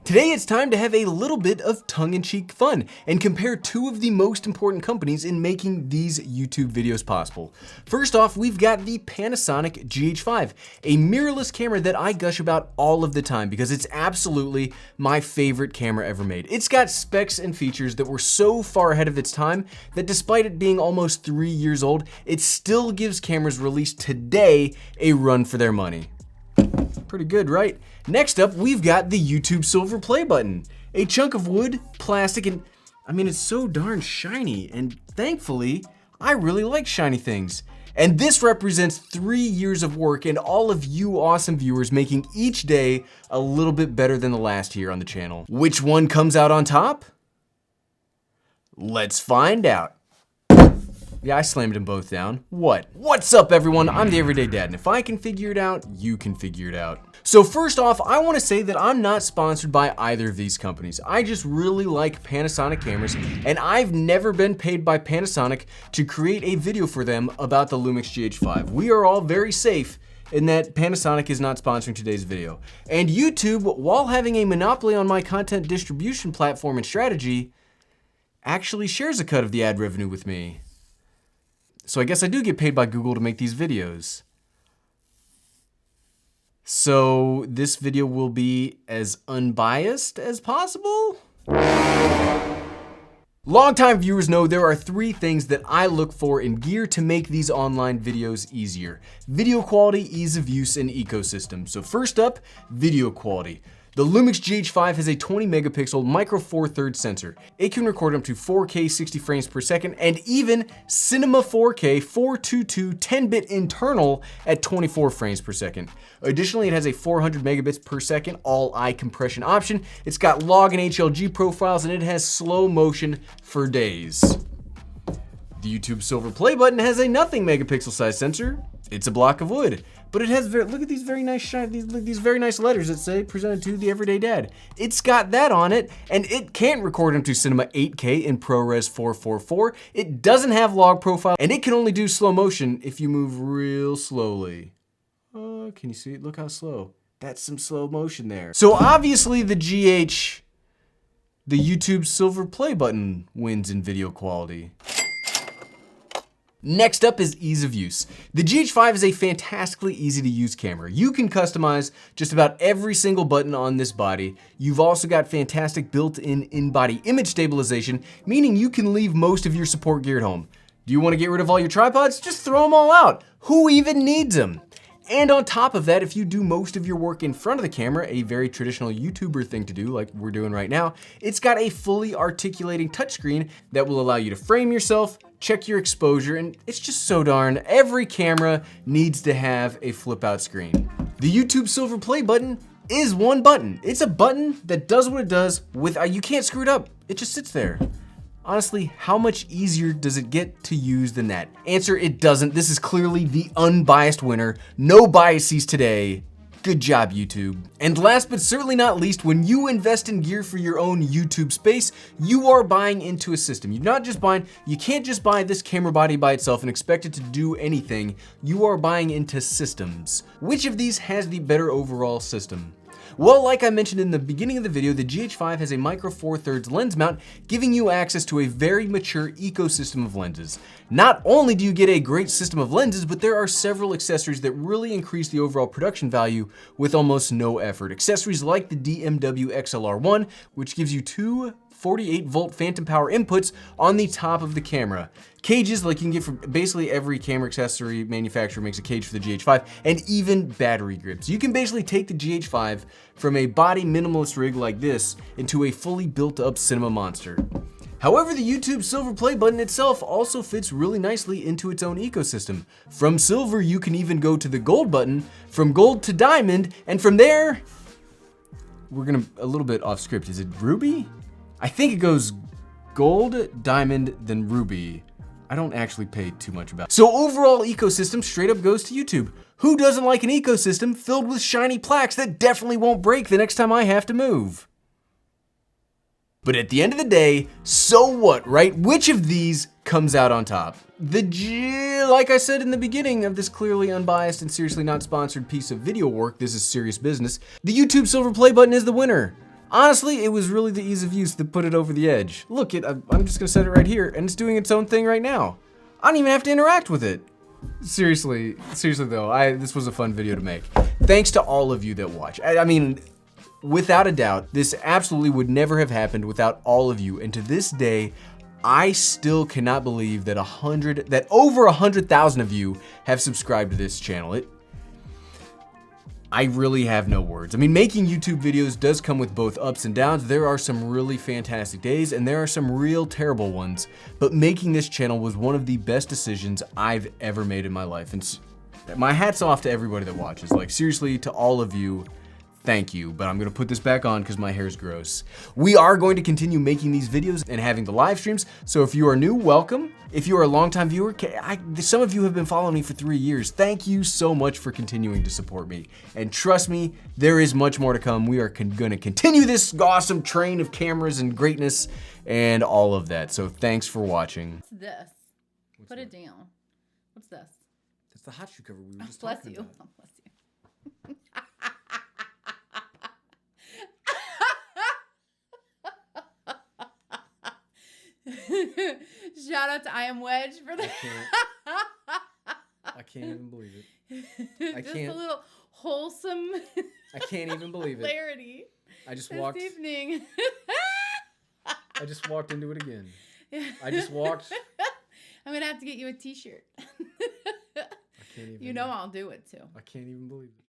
Today it's time to have a little bit of tongue-in-cheek fun and compare two of the most important companies in making these YouTube videos possible. First off, we've got the Panasonic GH5, a mirrorless camera that I gush about all of the time because it's absolutely my favorite camera ever made. It's got specs and features that were so far ahead of its time that despite it being almost 3 years old, it still gives cameras released today a run for their money. Pretty good, right? Next up, we've got the YouTube silver play button. A chunk of wood, plastic, and I mean, it's so darn shiny, and thankfully, I really like shiny things. And this represents 3 years of work and all of you awesome viewers making each day a little bit better than the last here on the channel. Which one comes out on top? Let's find out. Yeah, I slammed them both down. What's up, everyone? I'm the Everyday Dad, and if I can figure it out, you can figure it out. So first off, I want to say that I'm not sponsored by either of these companies. I just really like Panasonic cameras, and I've never been paid by Panasonic to create a video for them about the Lumix GH5. We are all very safe in that Panasonic is not sponsoring today's video. And YouTube, while having a monopoly on my content distribution platform and strategy, actually shares a cut of the ad revenue with me. So I guess I do get paid by Google to make these videos. So this video will be as unbiased as possible? Longtime viewers know there are 3 things that I look for in gear to make these online videos easier: video quality, ease of use, and ecosystem. So first up, video quality. The Lumix GH5 has a 20 megapixel micro four thirds sensor. It can record up to 4K 60 frames per second and even Cinema 4K 422 10-bit internal at 24 frames per second. Additionally, it has a 400 megabits per second all-eye compression option. It's got log and HLG profiles, and it has slow motion for days. The YouTube silver play button has a nothing megapixel size sensor. It's a block of wood, but it has look at these very nice these very nice letters that say presented to the Everyday Dad. It's got that on it, and it can't record into Cinema 8K in ProRes 444. It doesn't have log profile, and it can only do slow motion if you move real slowly. Can you see it? Look how slow. That's some slow motion there. So obviously the YouTube silver play button wins in video quality. Next up is ease of use. The GH5 is a fantastically easy to use camera. You can customize just about every single button on this body. You've also got fantastic built-in in-body image stabilization, meaning you can leave most of your support gear at home. Do you want to get rid of all your tripods? Just throw them all out. Who even needs them? And on top of that, if you do most of your work in front of the camera, a very traditional YouTuber thing to do like we're doing right now, it's got a fully articulating touchscreen that will allow you to frame yourself, check your exposure, and it's just so darn, every camera needs to have a flip out screen. The YouTube silver play button is one button. It's a button that does what it does you can't screw it up. It just sits there. Honestly, how much easier does it get to use than that? Answer, it doesn't. This is clearly the unbiased winner. No biases today. Good job, YouTube. And last but certainly not least, when you invest in gear for your own YouTube space, you are buying into a system. You can't just buy this camera body by itself and expect it to do anything. You are buying into systems. Which of these has the better overall system? Well, like I mentioned in the beginning of the video, the GH5 has a micro four thirds lens mount, giving you access to a very mature ecosystem of lenses. Not only do you get a great system of lenses, but there are several accessories that really increase the overall production value with almost no effort. Accessories like the DMW XLR1, which gives you 2 48-volt phantom power inputs on the top of the camera. Cages, like you can get from basically every camera accessory manufacturer makes a cage for the GH5, and even battery grips. You can basically take the GH5 from a body minimalist rig like this into a fully built up cinema monster. However, the YouTube silver play button itself also fits really nicely into its own ecosystem. From silver, you can even go to the gold button, from gold to diamond, and from there, a little bit off script, is it ruby? I think it goes gold, diamond, then ruby. I don't actually pay too much about it. So overall ecosystem straight up goes to YouTube. Who doesn't like an ecosystem filled with shiny plaques that definitely won't break the next time I have to move? But at the end of the day, so what, right? Which of these comes out on top? Like I said in the beginning of this clearly unbiased and seriously not sponsored piece of video work, this is serious business, the YouTube silver play button is the winner. Honestly, it was really the ease of use that put it over the edge. Look, I'm just gonna set it right here, and it's doing its own thing right now. I don't even have to interact with it. Seriously though, this was a fun video to make. Thanks to all of you that watch. I mean, without a doubt, this absolutely would never have happened without all of you, and to this day, I still cannot believe that over 100,000 of you have subscribed to this channel. I really have no words. I mean, making YouTube videos does come with both ups and downs. There are some really fantastic days and there are some real terrible ones, but making this channel was one of the best decisions I've ever made in my life. And my hat's off to everybody that watches. Like, seriously, to all of you, thank you, but I'm gonna put this back on because my hair's gross. We are going to continue making these videos and having the live streams, so if you are new, welcome. If you are a longtime viewer, some of you have been following me for 3 years. Thank you so much for continuing to support me. And trust me, there is much more to come. We are gonna continue this awesome train of cameras and greatness and all of that, so thanks for watching. What's this? Put it down. What's this? That's the hot shoe cover we were just Bless talking you. about. Bless you. Shout out to I Am Wedge for that. I can't even believe it. Just a little wholesome I can't even believe it. clarity. I just this walked. evening. I just walked into it again. I just walked. I'm gonna have to get you a T-shirt. I can't even. You know I'll do it too. I can't even believe it.